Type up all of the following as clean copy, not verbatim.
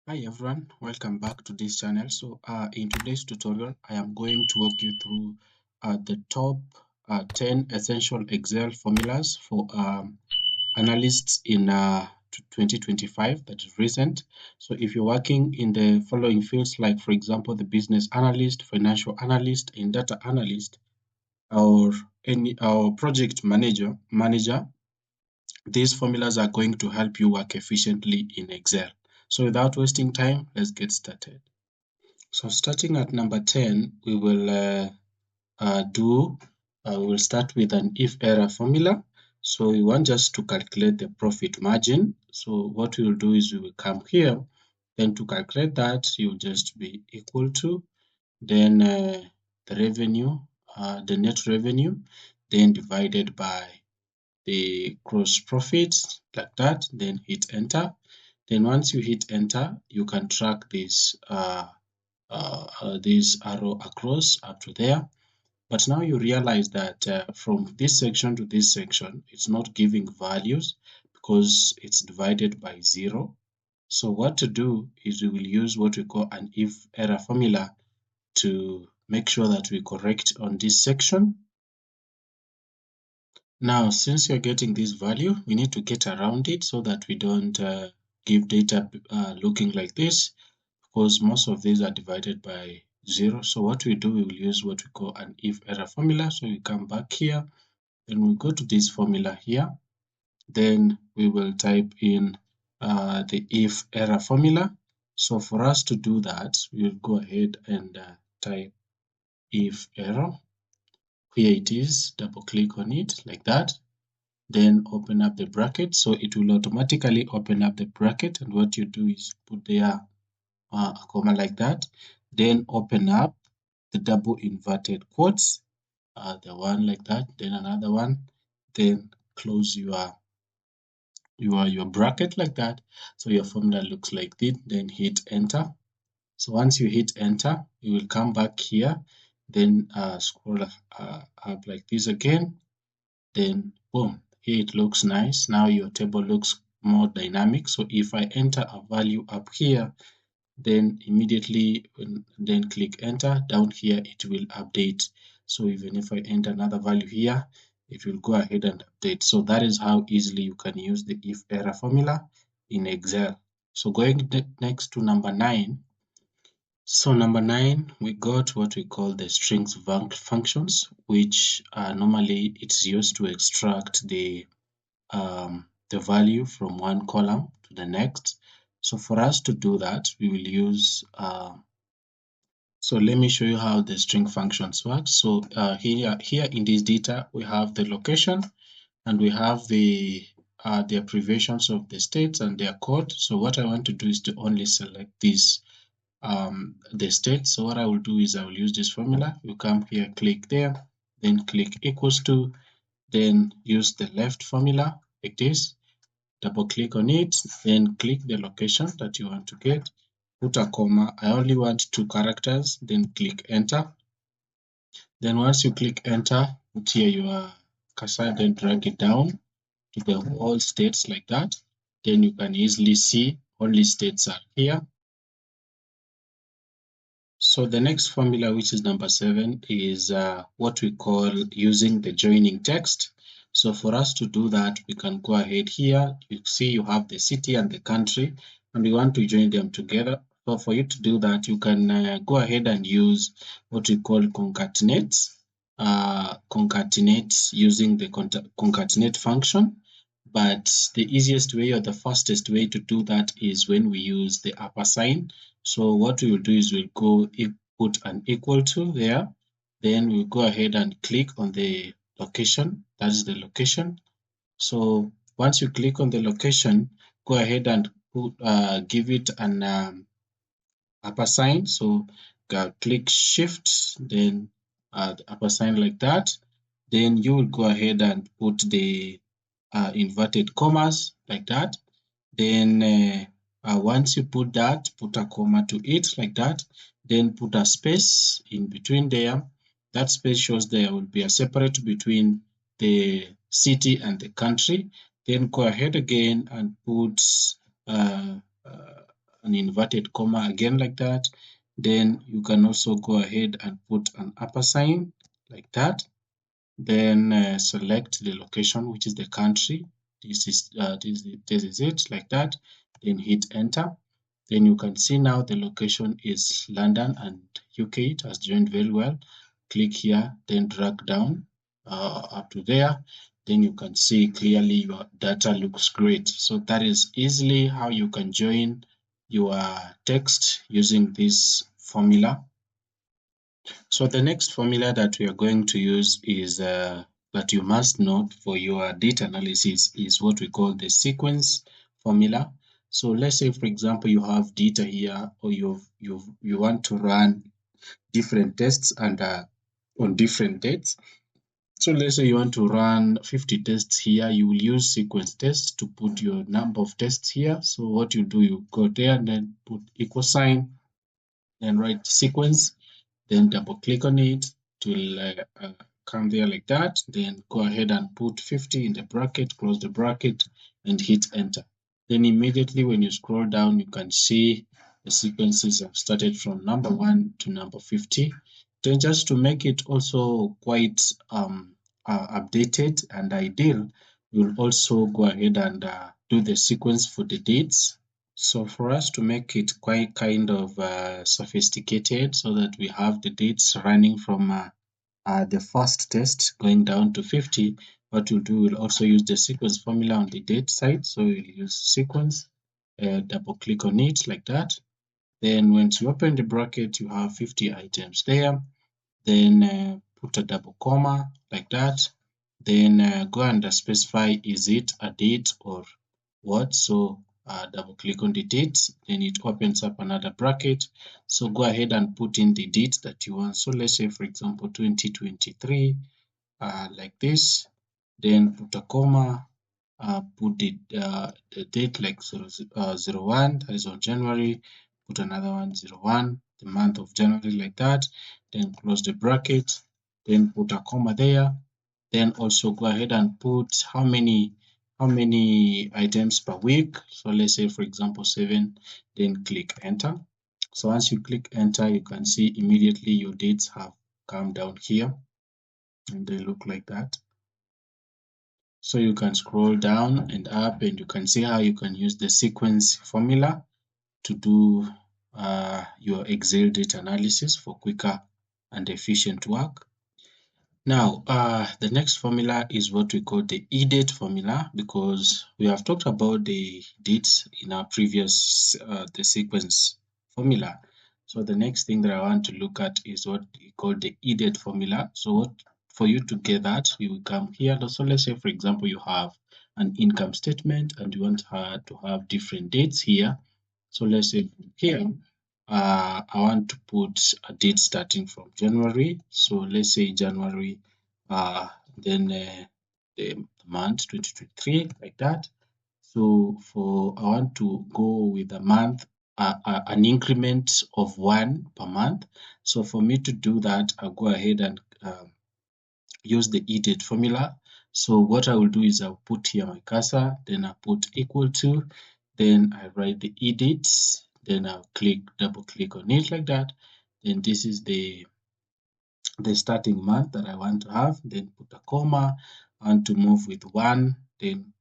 Hi everyone, welcome back to this channel. So in today's tutorial, I am going to walk you through the top 10 essential Excel formulas for analysts in 2025, that is recent. So if you're working in the following fields, like for example, the business analyst, financial analyst, and data analyst, or project manager, these formulas are going to help you work efficiently in Excel. So without wasting time, let's get started. So starting at number 10, we will start with an if error formula. So we want just to calculate the profit margin. So what we will do is we will come here, then to calculate that, you'll just be equal to, then the revenue, the net revenue, then divided by the gross profit, like that, then hit enter. Then once you hit enter, you can track this arrow across up to there. But now you realize that from this section to this section, it's not giving values because it's divided by 0. So what to do is we will use what we call an if error formula to make sure that we correct on this section. Now, since you're getting this value, we need to get around it so that we don't give data looking like this, because most of these are divided by 0. So what we do, we will use what we call an if error formula. So we come back here, then we go to this formula here, then we will type in the if error formula. So for us to do that, we will go ahead and type if error. Here it is, double click on it like that. Then open up the bracket. So it will automatically open up the bracket, and what you do is put there a comma like that. Then open up the double inverted quotes, the one like that, then another one, then close your bracket like that. So your formula looks like this. Then hit enter. So once you hit enter, you will come back here, then scroll up like this again. Then boom, here it looks nice. Now your table looks more dynamic. So if I enter a value up here, then immediately then click enter, down here it will update. So even if I enter another value here, it will go ahead and update. So that is how easily you can use the if error formula in Excel. So going next to number 9. So number 9, we got what we call the strings functions, which normally it's used to extract the value from one column to the next. So for us to do that, we will use so let me show you how the string functions work. So here in this data, we have the location, and we have the abbreviations of the states and their code. So what I want to do is to only select this the state. So what I will do is I will use this formula. You come here, click there, then click equals to, then use the left formula like this, double click on it, then click the location that you want to get, put a comma. I only want 2 characters, then click enter. Then once you click enter, put here your cursor, then drag it down to the whole states like that. Then you can easily see only states are here. So the next formula, which is number 7, is what we call using the joining text. So for us to do that, we can go ahead here. You see you have the city and the country, and we want to join them together. So for you to do that, you can go ahead and use what we call concatenate. Concatenate using the concatenate function. But the easiest way or the fastest way to do that is when we use the upper sign. So what we will do is we'll go put an equal to there. Then we'll go ahead and click on the location. That is the location. So once you click on the location, go ahead and give it an upper sign. So click shift, then the upper sign like that. Then you will go ahead and put the inverted commas like that. Then once you put that, put a comma to it like that, then put a space in between there. That space shows there will be a separate between the city and the country. Then go ahead again and put an inverted comma again like that. Then you can also go ahead and put an upper sign like that. Then select the location, which is the country. This is it like that. Then hit enter. Then you can see now the location is London and UK. It has joined very well. Click here, then drag down up to there. Then you can see clearly your data looks great. So that is easily how you can join your text using this formula. So the next formula that we are going to use is that you must note for your data analysis is what we call the sequence formula. So let's say, for example, you have data here, or you want to run different tests and on different dates. So let's say you want to run 50 tests here. You will use sequence tests to put your number of tests here. So what you do, you go there and then put equal sign and write sequence. Then double click on it. It will come there like that. Then go ahead and put 50 in the bracket, close the bracket, and hit enter. Then immediately when you scroll down, you can see the sequences have started from number 1 to number 50. Then just to make it also quite updated and ideal, you'll also go ahead and do the sequence for the dates. So for us to make it quite kind of sophisticated, so that we have the dates running from the first test going down to 50, what we'll do, we'll also use the sequence formula on the date side. So we'll use sequence, double click on it like that. Then once you open the bracket, you have 50 items there. Then put a double comma like that. Then go and specify, is it a date or what? So double click on the date, then it opens up another bracket. So go ahead and put in the date that you want. So let's say, for example, 2023, like this. Then put a comma, put the date like 01, that is on January. Put another one, 01, the month of January, like that. Then close the bracket. Then put a comma there. Then also go ahead and put how many items per week. So let's say, for example, 7. Then click enter. So once you click enter, you can see immediately your dates have come down here, and they look like that. So you can scroll down and up, and you can see how you can use the sequence formula to do your Excel data analysis for quicker and efficient work. Now, the next formula is what we call the EATE formula, because we have talked about the dates in our previous the sequence formula. So the next thing that I want to look at is what we call the EATE formula. So for you to get that, we will come here. So let's say, for example, you have an income statement and you want to have different dates here. So let's say here, I want to put a date starting from January. So let's say January, then the month 2023, like that. So I want to go with a month, an increment of 1 per month. So for me to do that, I'll go ahead and use the EATE formula. So what I will do is I'll put here my cursor, then I put equal to, then I write the EATE, then I'll double click on it like that. Then this is the starting month that I want to have, then put a comma. I want to move with 1, then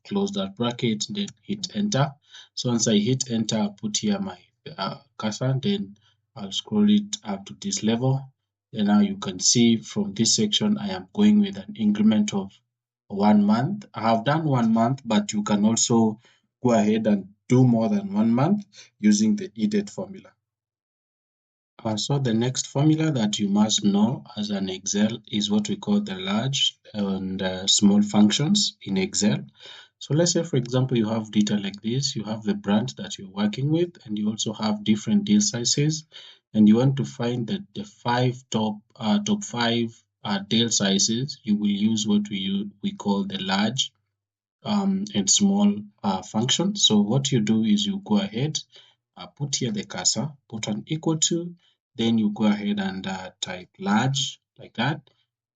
close that bracket, then hit enter. So once I hit enter, I'll put here my cursor, then I'll scroll it up to this level. Then now you can see from this section, I am going with an increment of 1 month. I have done 1 month, but you can also go ahead and do more than 1 month using the EATE formula. So the next formula that you must know as an Excel is what we call the large and small functions in Excel. So let's say, for example, you have data like this. You have the brand that you're working with, and you also have different deal sizes, and you want to find the 5 top 5 deal sizes. You will use what we call the large and small function. So what you do is you go ahead, put here the cursor, put an equal to, then you go ahead and type large like that,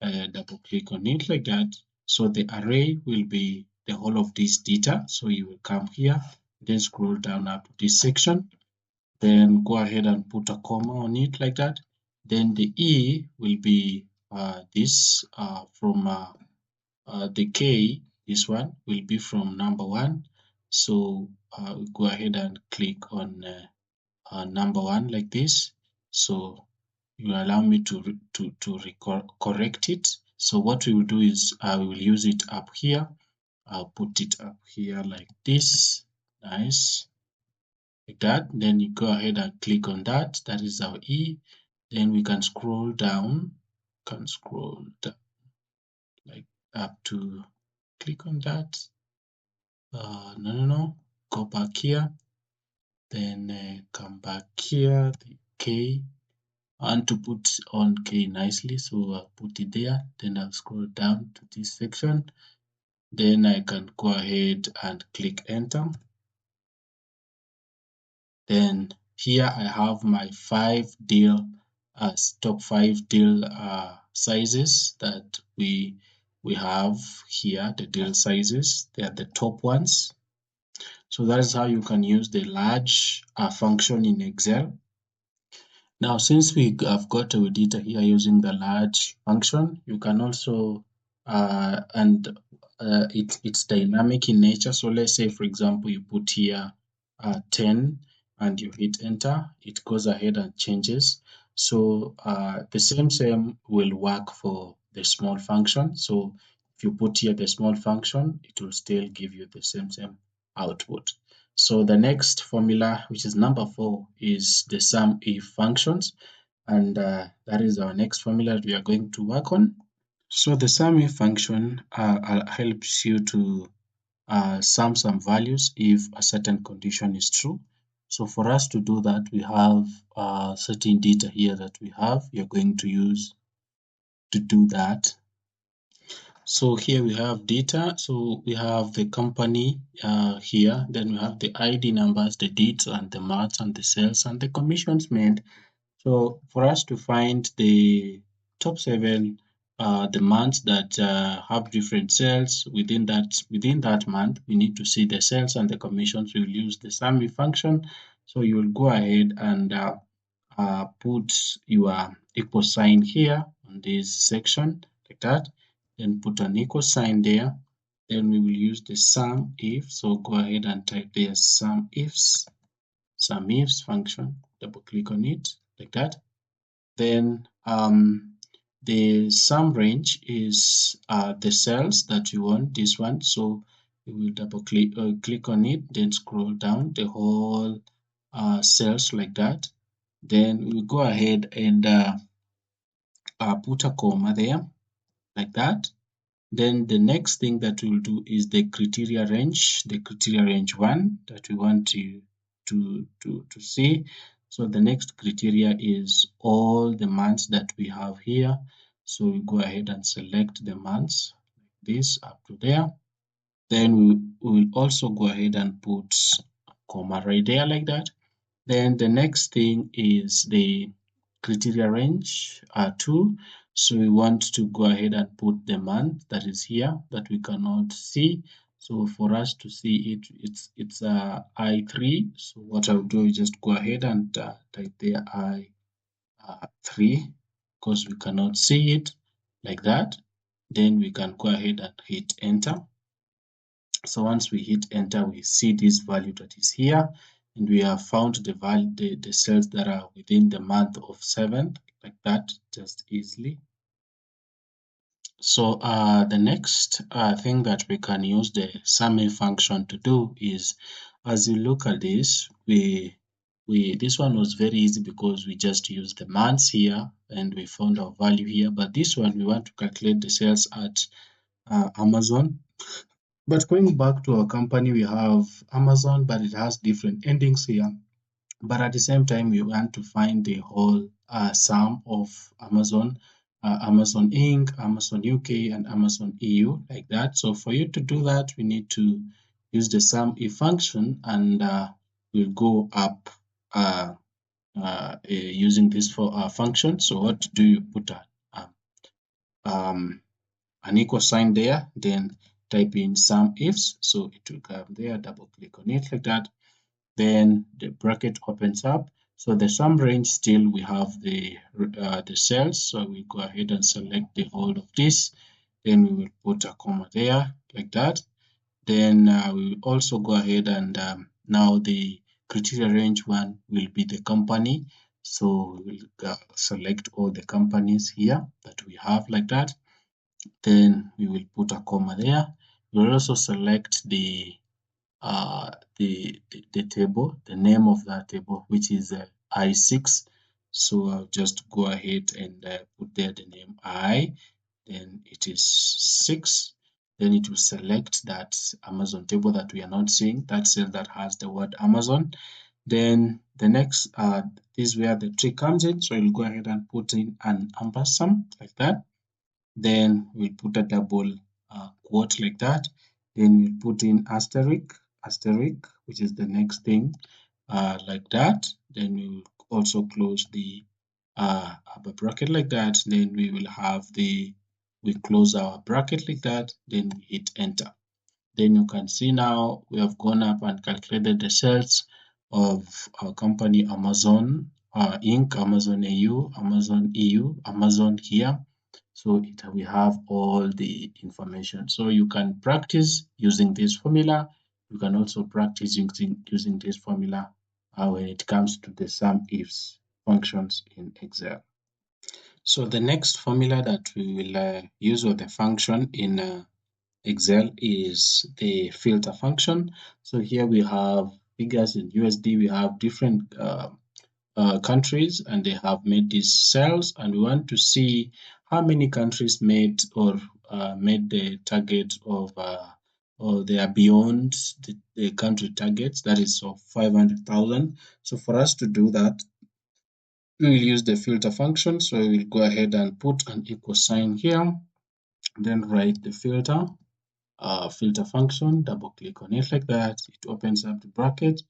double click on it like that. So the array will be the whole of this data. So you will come here, then scroll down up to this section, then go ahead and put a comma on it like that. Then the E will be this from the K, this one will be from number 1. So we go ahead and click on number 1 like this. So you allow me to correct it. So what we will do is we will use it up here. I'll put it up here like this. Nice. Like that. Then you go ahead and click on that. That is our E. Then we can scroll down. Like up to click on that. No. Go back here. Then come back here. The K. I want to put on K nicely, so I'll put it there. Then I'll scroll down to this section. Then I can go ahead and click enter. Then here I have my top 5 deal sizes that we have here. The deal sizes, they are the top ones. So that is how you can use the large function in Excel. Now, since we have got our data here using the large function, you can also it's dynamic in nature. So let's say, for example, you put here 10 and you hit enter, it goes ahead and changes. So the same will work for the small function. So if you put here the small function, it will still give you the same output. So the next formula, which is number 4, is the sum if functions, and that is our next formula that we are going to work on. So the sum if function helps you to sum some values if a certain condition is true. So for us to do that, we have certain data here that we are going to use to do that. So here we have data. So we have the company here, then we have the ID numbers, the dates and the months and the sales and the commissions made. So for us to find the top 7, the months that have different sales within that month, we need to see the sales and the commissions. We will use the sum if function. So you will go ahead and put your equal sign here on this section like that. Then put an equal sign there. Then we will use the sum if. So go ahead and type there sum ifs function. Double click on it like that. Then the sum range is the cells that you want, this one. So you will double click on it, then scroll down the whole cells like that. Then we go ahead and put a comma there like that. Then the next thing that we'll do is the criteria range 1 that we want to see. So the next criteria is all the months that we have here. So we go ahead and select the months like this up to there. Then we will also go ahead and put a comma right there like that. Then the next thing is the criteria range 2. So we want to go ahead and put the month that is here that we cannot see. So for us to see it, it's I3. So what I'll do is just go ahead and type there I3 because we cannot see it like that. Then we can go ahead and hit enter. So once we hit enter, we see this value that is here, and we have found the cells that are within the month of 7th like that, just easily. So the next thing that we can use the sum if function to do is, as you look at this, this one was very easy because we just used the months here and we found our value here. But this one, we want to calculate the sales at Amazon. But going back to our company, we have Amazon, but it has different endings here. But at the same time, we want to find the whole sum of Amazon, Amazon Inc., Amazon UK, and Amazon EU, like that. So for you to do that, we need to use the sum if function, and we'll go up using this for function. So what do you put an equal sign there, then type in sum ifs, so it will come there. Double click on it like that. Then the bracket opens up. So the sum range, still we have the cells, so we go ahead and select the whole of this. Then we will put a comma there like that. Then we will also go ahead and now the criteria range one will be the company. So we will select all the companies here that we have like that. Then we will put a comma there. We will also select the table, the name of that table, which is I6. So I'll just go ahead and put there the name I, then it is 6. Then it will select that Amazon table that we are not seeing, that cell that has the word Amazon. Then the next, this is where the trick comes in. So you'll go ahead and put in an ampersand like that. Then we'll put a double quote like that. Then we'll put in asterisk, which is the next thing like that. Then we will also close the upper bracket like that. Then we will have we close our bracket like that. Then we hit enter. Then you can see now we have gone up and calculated the sales of our company Amazon Inc., Amazon AU, Amazon EU, Amazon here. So we have all the information. So you can practice using this formula. You can also practice using this formula when it comes to the sum ifs functions in Excel. So the next formula that we will use, or the function in Excel, is the filter function. So here we have figures in USD. We have different countries, and they have made these cells, and we want to see how many countries made or made the target of or they are beyond the country targets, that is of 500,000. So for us to do that, we will use the filter function. So we will go ahead and put an equal sign here, then write the filter function, double click on it like that. It opens up the bracket.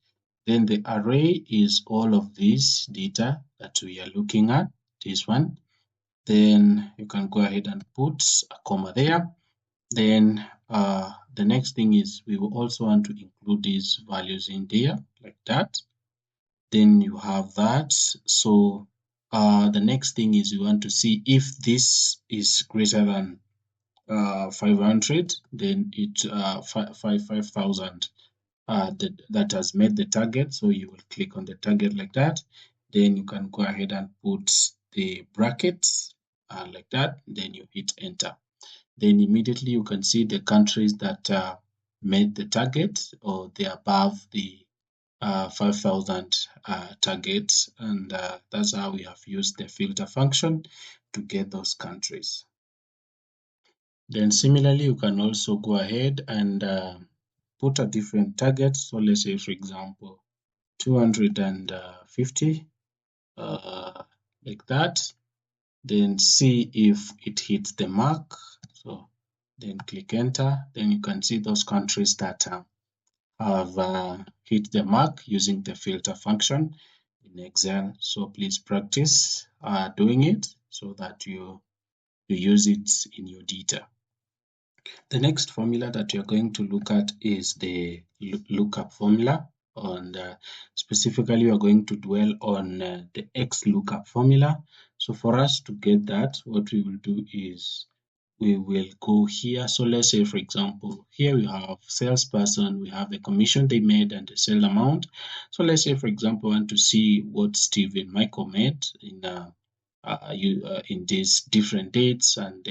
Then the array is all of this data that we are looking at, this one. Then you can go ahead and put a comma there. Then the next thing is we will also want to include these values in there like that. Then you have that. So the next thing is we want to see if this is greater than 500, then it 5,000 that has made the target. So you will click on the target like that. Then you can go ahead and put the brackets like that. Then you hit enter. Then immediately you can see the countries that made the target, or they are above the 5,000 targets, and that's how we have used the filter function to get those countries. Then similarly, you can also go ahead and put a different target. So let's say, for example, 250 like that. Then see if it hits the mark. So then click enter. Then you can see those countries that have hit the mark using the filter function in Excel. So please practice doing it so that you use it in your data. The next formula that you're going to look at is the lookup formula, and specifically we are going to dwell on the X lookup formula. So for us to get that, what we will do is we will go here. So let's say, for example, here we have salesperson, we have the commission they made and the sale amount. So let's say, for example, I want to see what Stephen Michael made in these different dates, and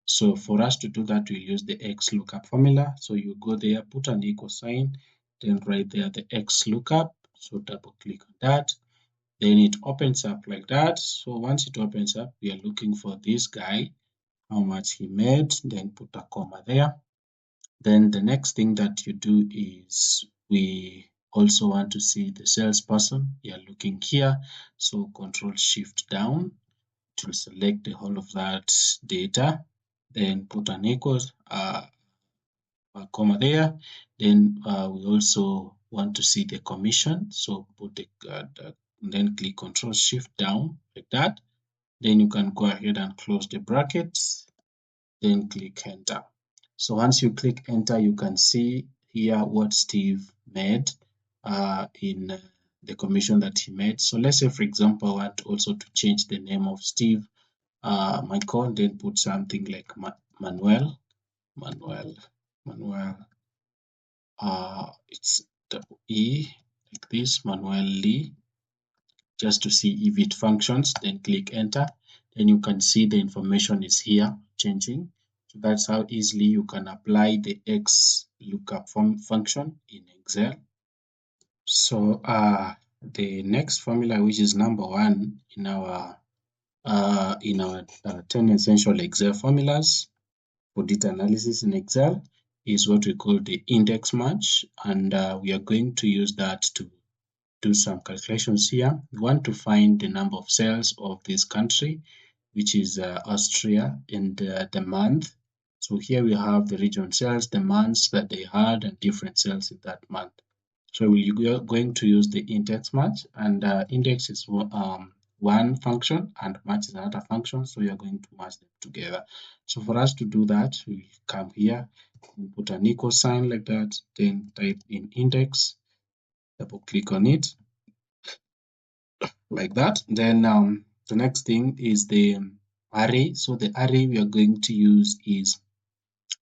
so for us to do that, we use the X lookup formula. So you go there, put an equal sign, then right there the X lookup. So double click on that. Then it opens up like that. So once it opens up, we are looking for this guy, how much he made, then put a comma there. Then the next thing that you do is we also want to see the salesperson. We are looking here. So Control Shift down to select the whole of that data, then put an equals comma there. Then we also want to see the commission, so put then click Control Shift down like that. Then you can go ahead and close the brackets, then click enter. So once you click enter, you can see here what Steve made in the commission that he made. So let's say, for example, I want also to change the name of Steve Michael, then put something like Manuel. It's double E like this, Manuel Lee, just to see if it functions. Then click enter. Then you can see the information is here changing. So that's how easily you can apply the X lookup function in Excel. So the next formula, which is number 1 in our 10 essential Excel formulas for data analysis in Excel, is what we call the index match, and we are going to use that to do some calculations here. We want to find the number of sales of this country, which is Austria, and the month. So here we have the region sales, the months that they had, and different sales in that month. So we are going to use the index match, and index is one function and match is another function, so we are going to match them together. So for us to do that, we come here, put an equal sign like that, then type in index, double click on it like that. Then the next thing is the array. So the array we are going to use is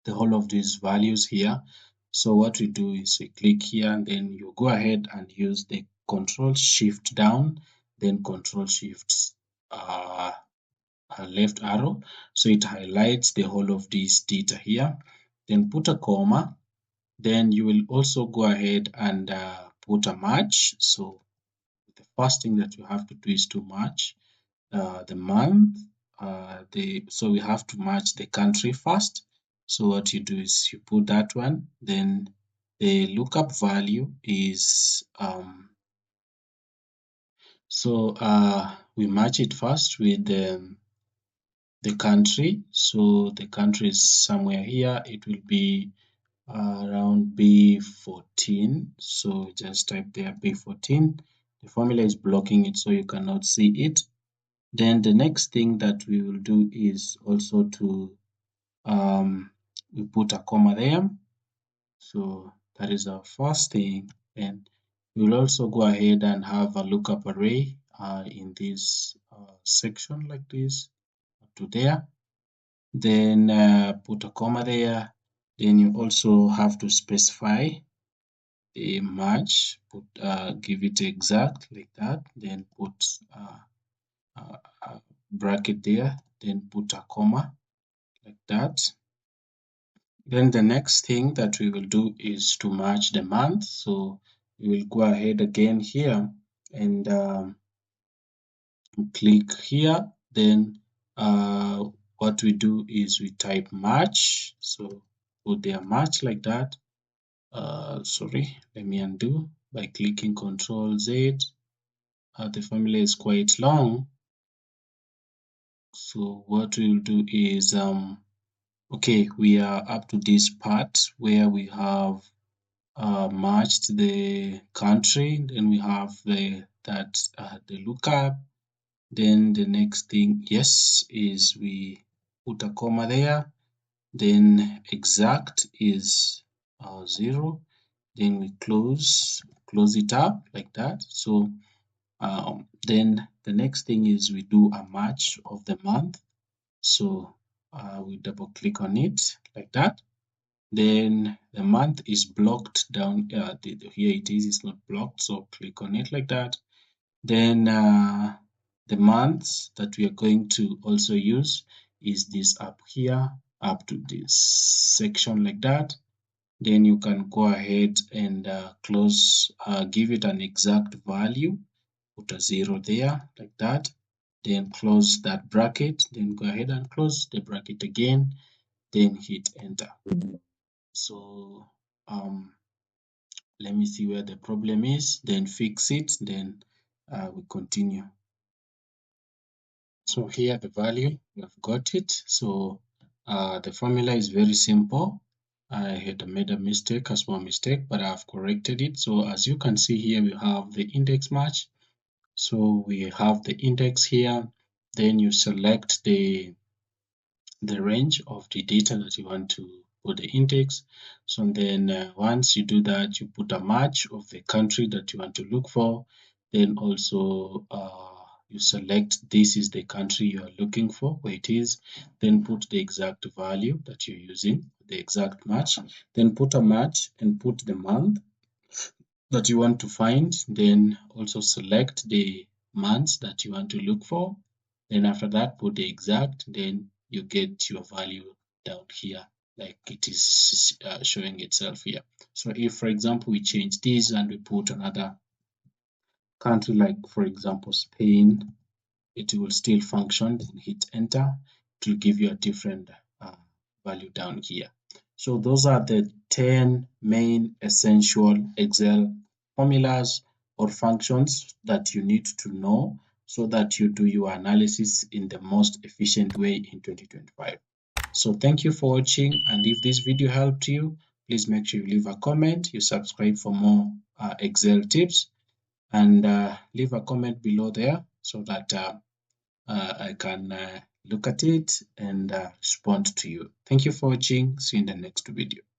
the whole of these values here. So what we do is we click here, and then you go ahead and use the Control Shift down, then Control Shift left arrow, so it highlights the whole of this data here. Then put a comma. Then you will also go ahead and put a match. So the first thing that you have to do is to match the month. So we have to match the country first. So what you do is you put that one, then the lookup value is we match it first with the country. So the country is somewhere here. It will be around B14. So just type there B14. The formula is blocking it, so you cannot see it. Then the next thing that we will do is also to we put a comma there. So that is our first thing. And we will also go ahead and have a lookup array in this section like this to there. Then put a comma there. Then you also have to specify a match, give it exact like that. Then put a bracket there, then put a comma like that. Then the next thing that we will do is to match the month. So we will go ahead again here and click here. Then what we do is we type match. So put their match like that. Sorry, let me undo by clicking Control Z. The formula is quite long. So what we'll do is okay, we are up to this part where we have matched the country, then we have the lookup. Then the next thing, yes, is we put a comma there. Then exact is 0. Then we close it up like that. So then the next thing is we do a match of the month. So we double click on it like that. Then the month is blocked down here it is, it's not blocked, so click on it like that. Then the months that we are going to also use is this up here, up to this section like that. Then you can go ahead and close, give it an exact value, put a 0 there like that. Then close that bracket, then go ahead and close the bracket again, then hit enter. So let me see where the problem is, then fix it, then we continue. So here the value, we have got it. So the formula is very simple. I had made a mistake, a small mistake, but I've corrected it. So as you can see here, we have the index match. So we have the index here. Then you select the range of the data that you want to put the index. So then once you do that, you put a match of the country that you want to look for. Then also you select this is the country you are looking for, where it is. Then put the exact value that you're using, the exact match. Then put a match and put the month that you want to find. Then also select the months that you want to look for. Then after that, put the exact, then you get your value down here, like it is showing itself here. So if, for example, we change this and we put another country, like for example, Spain, it will still function. Then hit enter. It will give you a different value down here. So those are the 10 main essential Excel formulas or functions that you need to know so that you do your analysis in the most efficient way in 2025. So thank you for watching, and if this video helped you, please make sure you leave a comment, you subscribe for more Excel tips, and leave a comment below there so that I can look at it and respond to you. Thank you for watching. See you in the next video.